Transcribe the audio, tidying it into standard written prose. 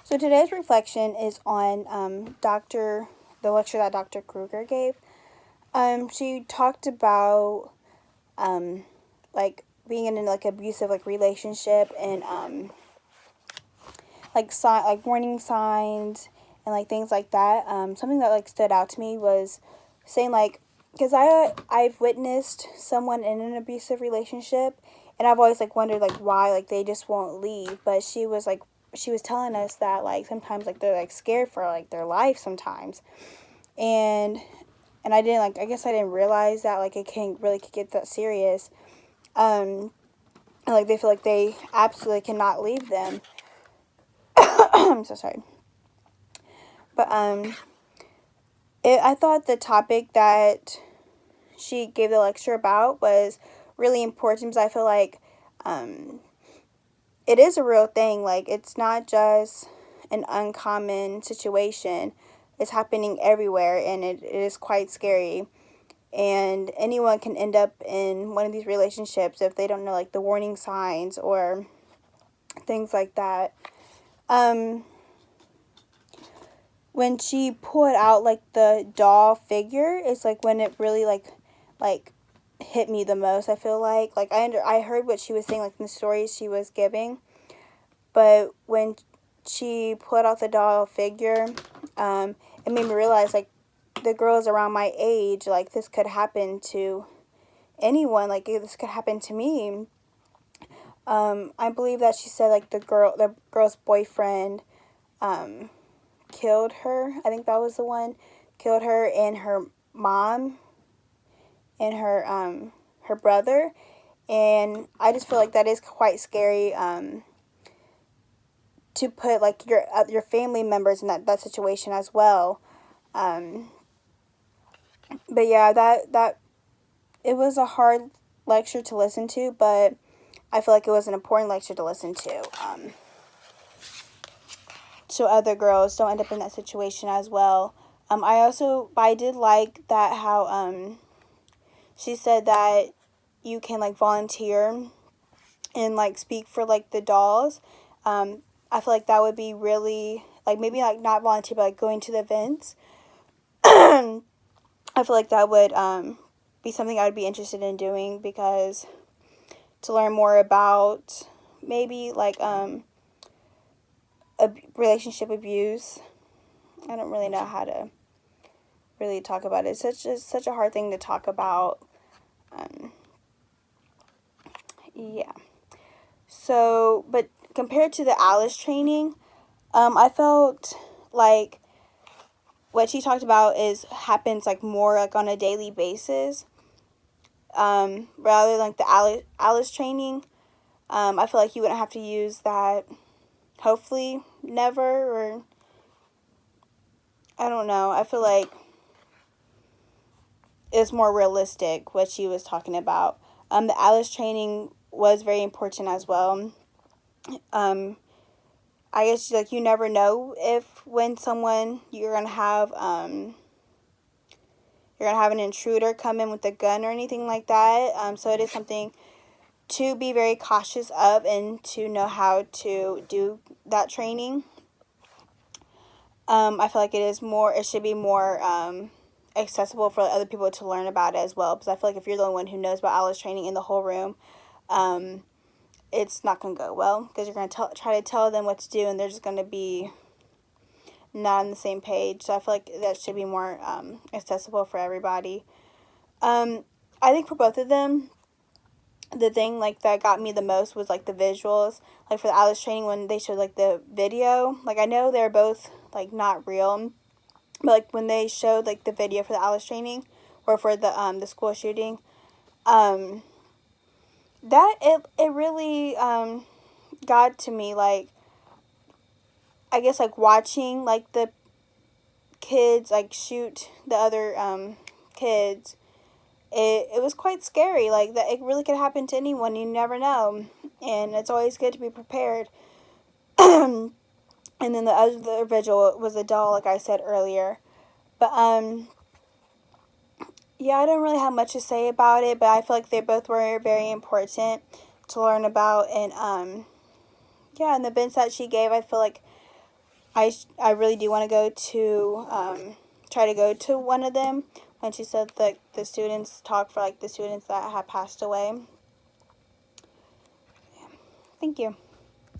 So today's reflection is on the lecture that Dr. Kruger gave. She talked about um, like being in an abusive relationship and warning signs and things like that. Something that stood out to me was saying because I've witnessed someone in an abusive relationship, and I've always wondered why they just won't leave. But she was telling us that sometimes they're scared for their life sometimes, and I didn't I guess I didn't realize that it can really could get that serious. And they feel they absolutely cannot leave them. I'm so sorry. But I thought the topic that she gave the lecture about was really important because I feel it is a real thing. It's not just an uncommon situation. It's happening everywhere, and it is quite scary. And anyone can end up in one of these relationships if they don't know the warning signs or things like that. When she pulled out the doll figure, it's when it really hit me the most. I feel I heard what she was saying in the stories she was giving, but when she pulled out the doll figure, it made me realize the girls around my age, this could happen to anyone. This could happen to me. I believe that she said the girl's boyfriend killed her. I think that was the one. Killed her and her mom and her brother. And I just feel that is quite scary to put your family members in that situation as well. But yeah, that it was a hard lecture to listen to, but I feel it was an important lecture to listen to. So other girls don't end up in that situation as well. I did like that how she said that you can volunteer and speak for the dolls. I feel that would be really maybe not volunteer, but going to the events. I feel that would be something I would be interested in doing, because to learn more about maybe relationship abuse. I don't really know how to really talk about it. It's such a hard thing to talk about. Yeah. So, but compared to the Alice training, I felt what she talked about happens more on a daily basis. Rather than the Alice training, I feel you wouldn't have to use that. Hopefully, never, or I don't know. I feel it's more realistic what she was talking about. The Alice training was very important as well. I guess you never know if when someone you're gonna have an intruder come in with a gun or anything like that. So it is something to be very cautious of and to know how to do that training. I feel it should be more accessible for other people to learn about it as well, because I feel if you're the only one who knows about Alice training in the whole room, it's not going to go well, because you're going to try to tell them what to do, and they're just going to be not on the same page. So I feel that should be more accessible for everybody. I think for both of them, the thing that got me the most was the visuals. For the Alice training, when they showed the video, I know they're both not real, but when they showed the video for the Alice training or for the school shooting, that it really got to me. I guess watching the kids shoot the other kids, it was quite scary. That it really could happen to anyone. You never know, and it's always good to be prepared. And then the other visual was a doll, like I said earlier. But yeah, I don't really have much to say about it, but I feel they both were very important to learn about. And yeah, and the events that she gave, I feel I really do want to go to, try to go to one of them, when she said that the students talk for, like, the students that have passed away. Thank you.